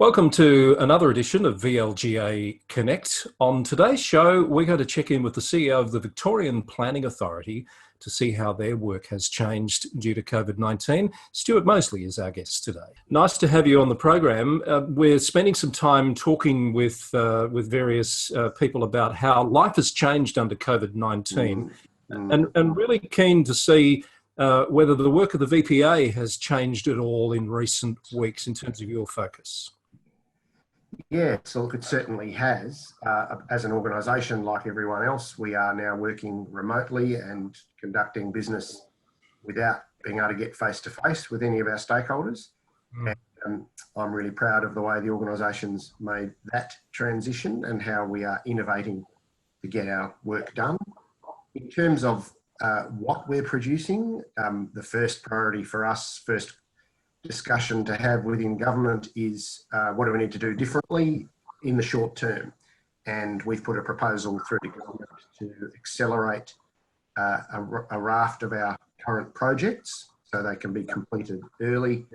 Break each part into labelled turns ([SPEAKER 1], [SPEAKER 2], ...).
[SPEAKER 1] Welcome to another edition of VLGA Connect. On today's show, we're going to check in with the CEO of the Victorian Planning Authority to see how their work has changed due to COVID-19. Stuart Moseley is our guest today. Nice to have you on the program. We're spending some time talking with various people about how life has changed under COVID-19 and really keen to see whether the work of the VPA has changed at all in recent weeks in terms of your focus.
[SPEAKER 2] Yeah, so look, it certainly has. As an organisation, like everyone else, we are now working remotely and conducting business without being able to get face-to-face with any of our stakeholders. And I'm really proud of the way the organisation's made that transition and how we are innovating to get our work done. In terms of what we're producing, the first priority for us, first discussion to have within government is what do we need to do differently in the short term, and we've put a proposal through to government to accelerate a raft of our current projects so they can be completed early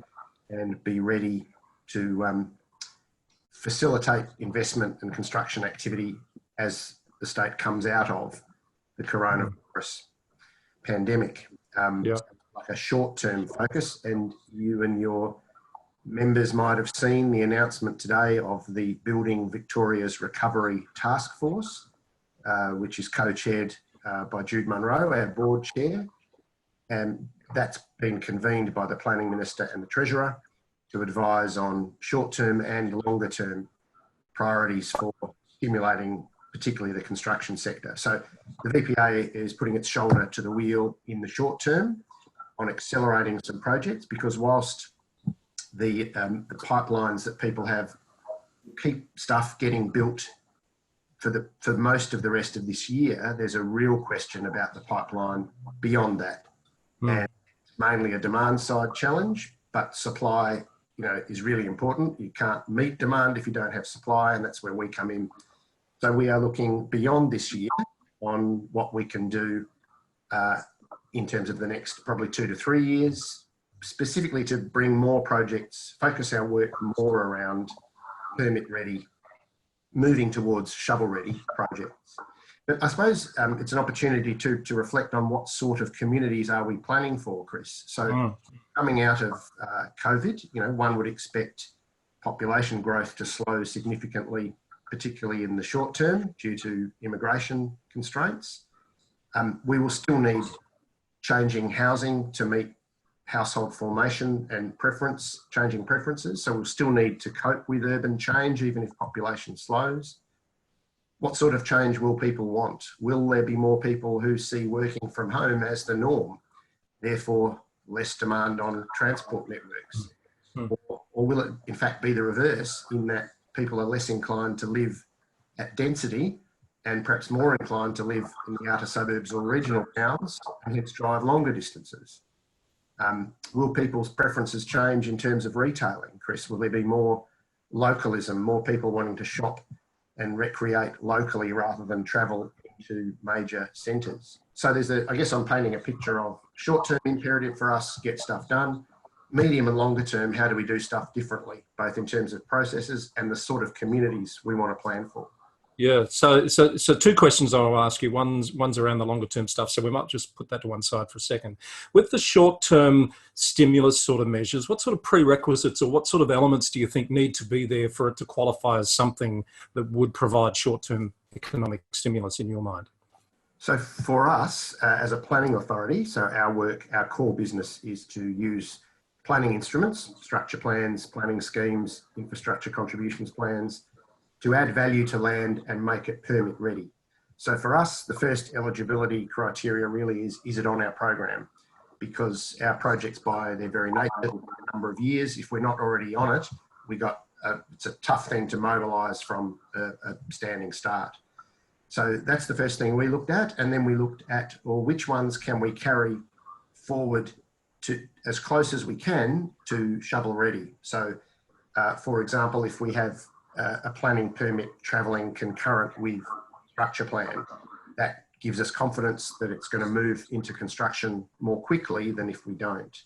[SPEAKER 2] and be ready to facilitate investment and construction activity as the state comes out of the coronavirus pandemic. Like a short-term focus, and you and your members might have seen the announcement today of the Building Victoria's Recovery Task Force, which is co-chaired by Jude Munro, our board chair, and that's been convened by the Planning Minister and the Treasurer to advise on short-term and longer-term priorities for stimulating particularly the construction sector. So the VPA is putting its shoulder to the wheel in the short term on accelerating some projects, because whilst the pipelines that people have keep stuff getting built for most of the rest of this year, there's a real question about the pipeline beyond that. And it's mainly a demand side challenge, but supply, is really important. You can't meet demand if you don't have supply, and that's where we come in. So we are looking beyond this year on what we can do in terms of the next probably 2 to 3 years, specifically to bring more projects, focus our work more around permit ready, moving towards shovel ready projects. But I suppose it's an opportunity to reflect on what sort of communities are we planning for, Chris. So coming out of COVID, one would expect population growth to slow significantly, particularly in the short term due to immigration constraints. We will still need changing housing to meet household formation and changing preferences. So we'll still need to cope with urban change, even if population slows. What sort of change will people want? Will there be more people who see working from home as the norm, therefore less demand on transport networks? Or will it in fact be the reverse, in that people are less inclined to live at density and perhaps more inclined to live in the outer suburbs or regional towns and hence drive longer distances? Will people's preferences change in terms of retailing, Chris? Will there be more localism, more people wanting to shop and recreate locally rather than travel to major centres? So I guess I'm painting a picture of short-term imperative for us, get stuff done. Medium and longer term, how do we do stuff differently, both in terms of processes and the sort of communities we want to plan for?
[SPEAKER 1] Yeah, so two questions I'll ask you. One's around the longer term stuff, so we might just put that to one side for a second. With the short term stimulus sort of measures, what sort of prerequisites or what sort of elements do you think need to be there for it to qualify as something that would provide short term economic stimulus in your mind?
[SPEAKER 2] So for us, as a planning authority, so our core business is to use planning instruments, structure plans, planning schemes, infrastructure contributions plans, to add value to land and make it permit ready. So for us, the first eligibility criteria really is it on our program? Because our projects by their very nature, a number of years, if we're not already on it, it's a tough thing to mobilise from a standing start. So that's the first thing we looked at. And then we looked at, which ones can we carry forward to as close as we can to shovel ready? So for example, if we have a planning permit travelling concurrent with structure plan, that gives us confidence that it's going to move into construction more quickly than if we don't.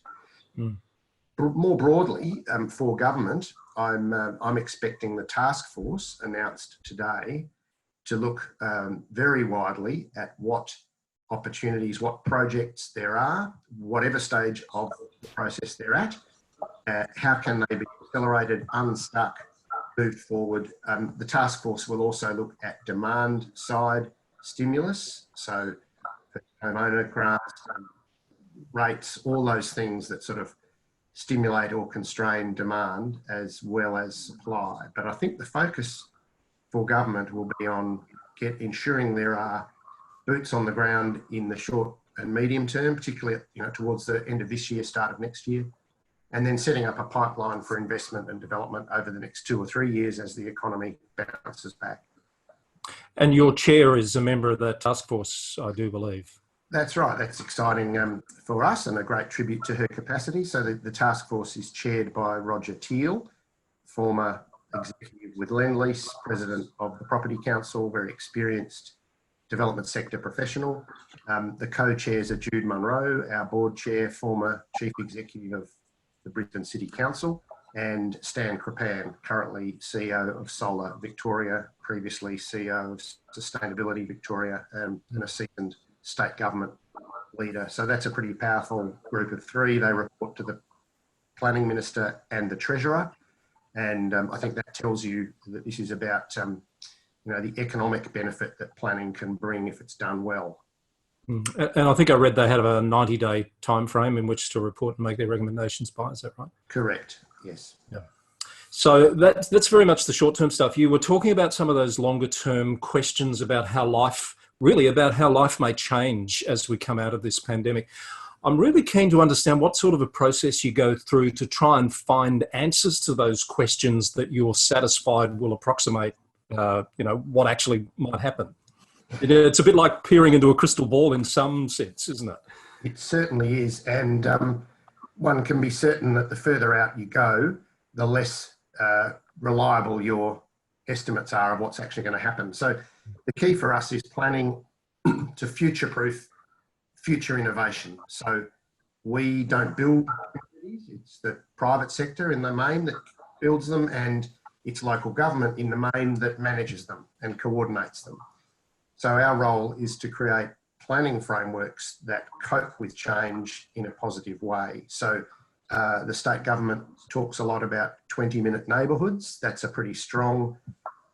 [SPEAKER 2] more broadly, for government, I'm expecting the task force announced today to look very widely at what opportunities, what projects there are, whatever stage of the process they're at. How can they be accelerated, unstuck, moved forward? The task force will also look at demand side stimulus, so homeowner grants, rates, all those things that sort of stimulate or constrain demand as well as supply. But I think the focus for government will be on ensuring there are boots on the ground in the short and medium term, particularly towards the end of this year, start of next year, and then setting up a pipeline for investment and development over the next 2 or 3 years as the economy bounces back.
[SPEAKER 1] And your chair is a member of that task force, I do believe.
[SPEAKER 2] That's right. That's exciting for us and a great tribute to her capacity. So the task force is chaired by Roger Teal, former executive with Lendlease, president of the Property Council, very experienced development sector professional. The co-chairs are Jude Munro, our board chair, former chief executive of the Brisbane City Council, and Stan Crepan, currently CEO of Solar Victoria, previously CEO of Sustainability Victoria, and a seasoned state government leader. So that's a pretty powerful group of three. They report to the planning minister and the treasurer. And I think that tells you that this is about the economic benefit that planning can bring if it's done well.
[SPEAKER 1] And I think I read they had a 90-day time frame in which to report and make their recommendations by. Is that right?
[SPEAKER 2] Correct. Yes.
[SPEAKER 1] Yeah. So that's very much the short-term stuff. You were talking about some of those longer-term questions about how life may change as we come out of this pandemic. I'm really keen to understand what sort of a process you go through to try and find answers to those questions that you're satisfied will approximate, what actually might happen. It's a bit like peering into a crystal ball in some sense, isn't it?
[SPEAKER 2] It certainly is. And one can be certain that the further out you go, the less reliable your estimates are of what's actually going to happen. So the key for us is planning to future-proof future innovation. So we don't build communities, it's the private sector in the main that builds them, and it's local government in the main that manages them and coordinates them. So our role is to create planning frameworks that cope with change in a positive way. So the state government talks a lot about 20-minute neighbourhoods. That's a pretty strong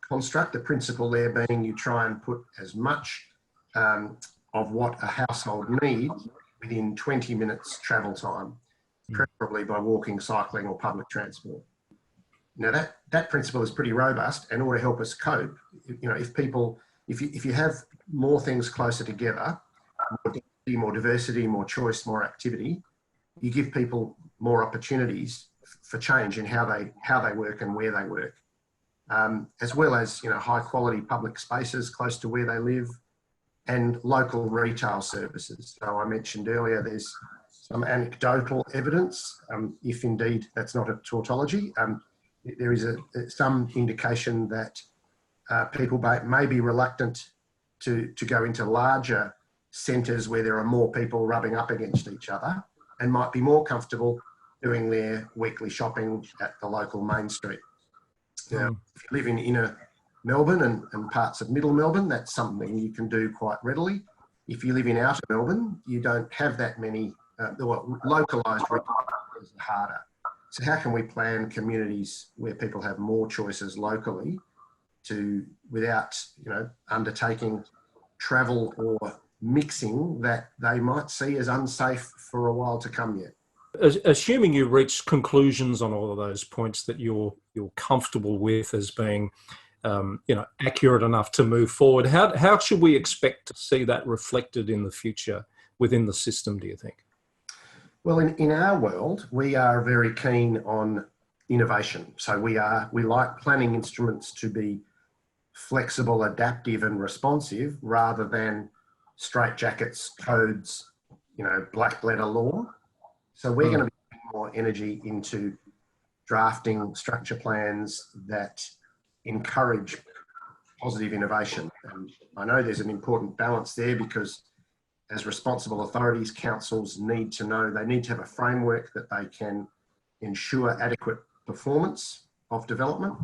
[SPEAKER 2] construct. The principle there being you try and put as much of what a household needs within 20 minutes travel time, preferably by walking, cycling or public transport. Now that principle is pretty robust and ought to help us cope. If you have more things closer together, more density, more diversity, more choice, more activity, you give people more opportunities for change in how they work and where they work, as well as high quality public spaces close to where they live and local retail services. So I mentioned earlier there's some anecdotal evidence, if indeed that's not a tautology. There is some indication that people may be reluctant to go into larger centres where there are more people rubbing up against each other and might be more comfortable doing their weekly shopping at the local main street. Now, if you live in inner Melbourne and parts of middle Melbourne, that's something you can do quite readily. If you live in outer Melbourne, you don't have that many, localised retailers are harder. So how can we plan communities where people have more choices locally without undertaking travel or mixing that they might see as unsafe for a while to come yet?
[SPEAKER 1] Assuming you reach conclusions on all of those points that you're comfortable with as being accurate enough to move forward, how should we expect to see that reflected in the future within the system, do you think?
[SPEAKER 2] Well, in our world, we are very keen on innovation. So we like planning instruments to be flexible, adaptive and responsive rather than straitjackets, codes, black letter law. So we're going to be putting more energy into drafting structure plans that encourage positive innovation. And I know there's an important balance there because as responsible authorities, councils need to know, they need to have a framework that they can ensure adequate performance of development,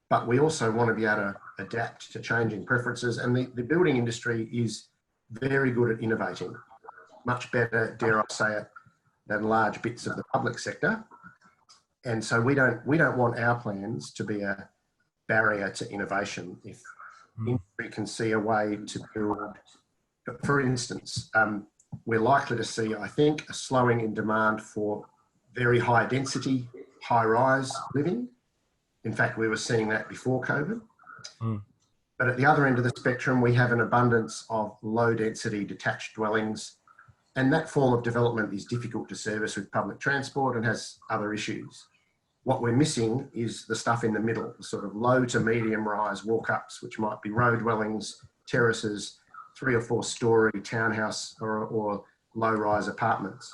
[SPEAKER 2] but we also want to be able to adapt to changing preferences. And the building industry is very good at innovating, much better, dare I say it, than large bits of the public sector. And so we don't want our plans to be a barrier to innovation. If industry can see a way to build, for instance, we're likely to see, I think, a slowing in demand for very high density, high rise living. In fact, we were seeing that before COVID. But at the other end of the spectrum, we have an abundance of low density detached dwellings. And that form of development is difficult to service with public transport and has other issues. What we're missing is the stuff in the middle, the sort of low to medium rise walk-ups, which might be row dwellings, terraces, 3 or 4 story townhouse or low-rise apartments.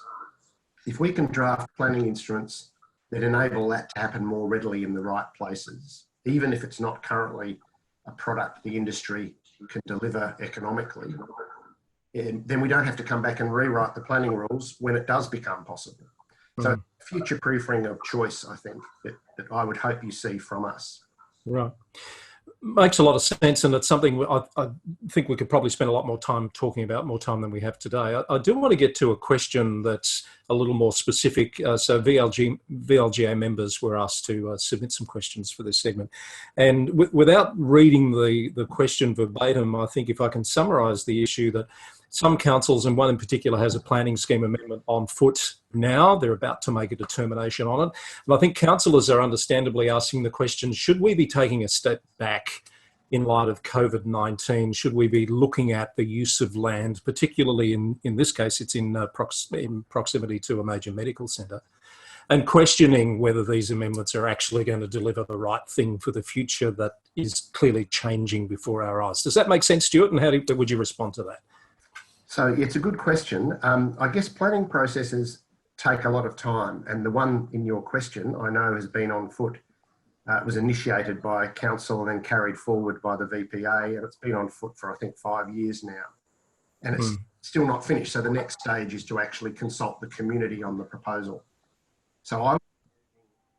[SPEAKER 2] If we can draft planning instruments that enable that to happen more readily in the right places, even if it's not currently a product the industry can deliver economically, then we don't have to come back and rewrite the planning rules when it does become possible. So future-proofing of choice, I think, that I would hope you see from us.
[SPEAKER 1] Right. Makes a lot of sense, and it's something I think we could probably spend a lot more time talking about, more time than we have today. I do want to get to a question that's a little more specific. So VLGA members were asked to submit some questions for this segment. And without reading the question verbatim, I think if I can summarise the issue, that some councils, and one in particular, has a planning scheme amendment on foot now. They're about to make a determination on it. And I think councillors are understandably asking the question, should we be taking a step back in light of COVID-19? Should we be looking at the use of land, particularly in this case, it's in proximity to a major medical centre, and questioning whether these amendments are actually going to deliver the right thing for the future that is clearly changing before our eyes? Does that make sense, Stuart? And how would you respond to that?
[SPEAKER 2] So it's a good question. I guess planning processes take a lot of time, and the one in your question I know has been on foot. It was initiated by council and then carried forward by the VPA, and it's been on foot for I think 5 years now, and it's still not finished. So the next stage is to actually consult the community on the proposal. So I'm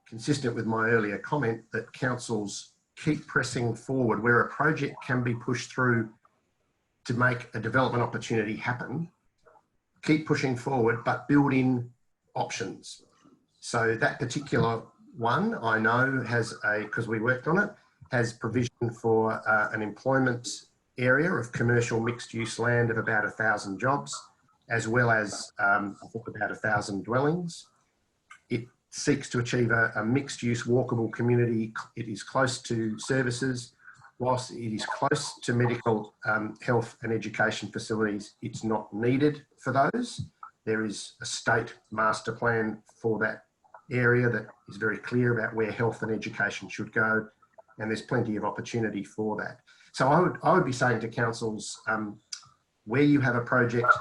[SPEAKER 2] consistent with my earlier comment that councils keep pressing forward where a project can be pushed through to make a development opportunity happen. Keep pushing forward, but build in options. So that particular one, I know, has because we worked on it, has provision for an employment area of commercial mixed use land of about 1,000 jobs, as well as I think about 1,000 dwellings. It seeks to achieve a mixed use walkable community. It is close to services. Whilst it is close to medical, health and education facilities, it's not needed for those. There is a state master plan for that area that is very clear about where health and education should go, and there's plenty of opportunity for that. So I would be saying to councils, where you have a project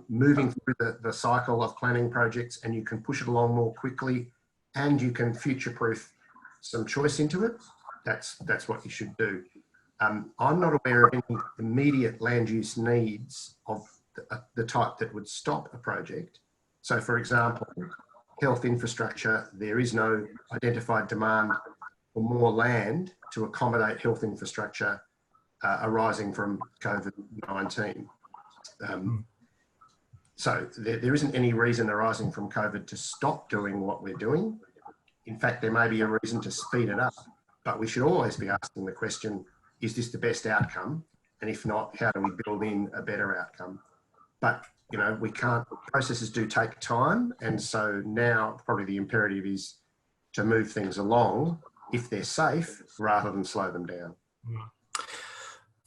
[SPEAKER 2] moving through the cycle of planning projects and you can push it along more quickly and you can future-proof some choice into it, that's what you should do. I'm not aware of any immediate land use needs of the type that would stop a project. So for example, health infrastructure, there is no identified demand for more land to accommodate health infrastructure arising from COVID-19. So there isn't any reason arising from COVID to stop doing what we're doing. In fact, there may be a reason to speed it up. But we should always be asking the question, is this the best outcome? And if not, how do we build in a better outcome? But, you know, processes do take time. And so now probably the imperative is to move things along if they're safe rather than slow them down.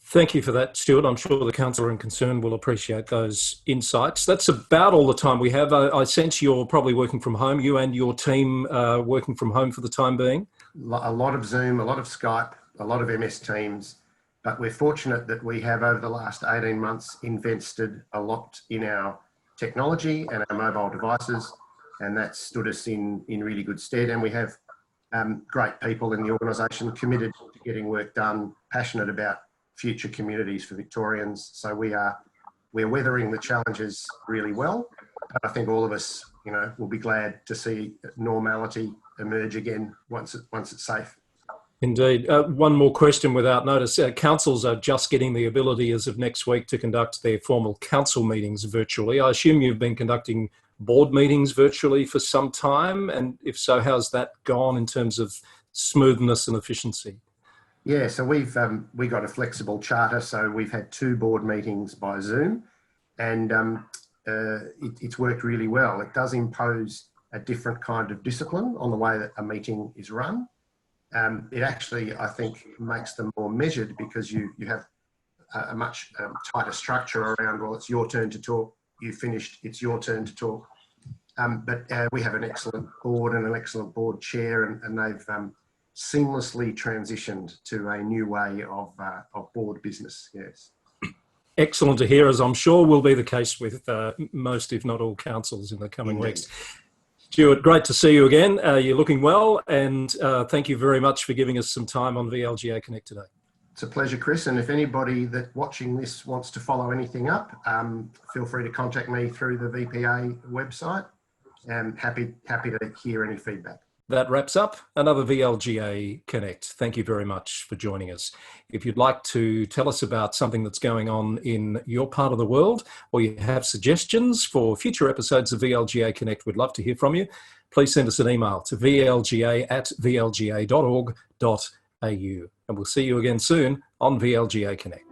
[SPEAKER 1] Thank you for that, Stuart. I'm sure the councillor in concern will appreciate those insights. That's about all the time we have. I sense you're probably working from home, you and your team working from home for the time being.
[SPEAKER 2] A lot of Zoom, a lot of Skype, a lot of MS Teams, but we're fortunate that we have over the last 18 months invested a lot in our technology and our mobile devices, and that's stood us in really good stead. And we have great people in the organisation committed to getting work done, passionate about future communities for Victorians. So we're weathering the challenges really well. And I think all of us we'll be glad to see normality emerge again once it's safe.
[SPEAKER 1] Indeed. One more question without notice. Councils are just getting the ability as of next week to conduct their formal council meetings virtually. I assume you've been conducting board meetings virtually for some time, and if so, how's that gone in terms of smoothness and efficiency?
[SPEAKER 2] Yeah, so we got a flexible charter, so we've had 2 board meetings by Zoom, and it's worked really well. It does impose a different kind of discipline on the way that a meeting is run. It actually, I think, makes them more measured because you have a much tighter structure around, well, it's your turn to talk, you finished, it's your turn to talk. But we have an excellent board and an excellent board chair, and they've seamlessly transitioned to a new way of board business, yes.
[SPEAKER 1] Excellent to hear, as I'm sure will be the case with most, if not all, councils in the coming weeks. Stuart, great to see you again. You're looking well, and thank you very much for giving us some time on VLGA Connect today.
[SPEAKER 2] It's a pleasure, Chris. And if anybody that watching this wants to follow anything up, feel free to contact me through the VPA website. And happy to hear any feedback.
[SPEAKER 1] That wraps up another VLGA Connect. Thank you very much for joining us. If you'd like to tell us about something that's going on in your part of the world, or you have suggestions for future episodes of VLGA Connect, we'd love to hear from you. Please send us an email to vlga@vlga.org.au. And we'll see you again soon on VLGA Connect.